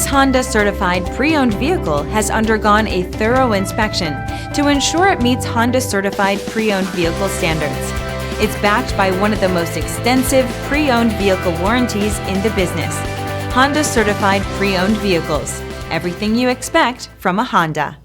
This Honda Certified Pre-Owned vehicle has undergone a thorough inspection to ensure it meets Honda Certified Pre-Owned vehicle standards. It's backed by one of the most extensive pre-owned vehicle warranties in the business. Honda Certified Pre-Owned vehicles. Everything you expect from a Honda.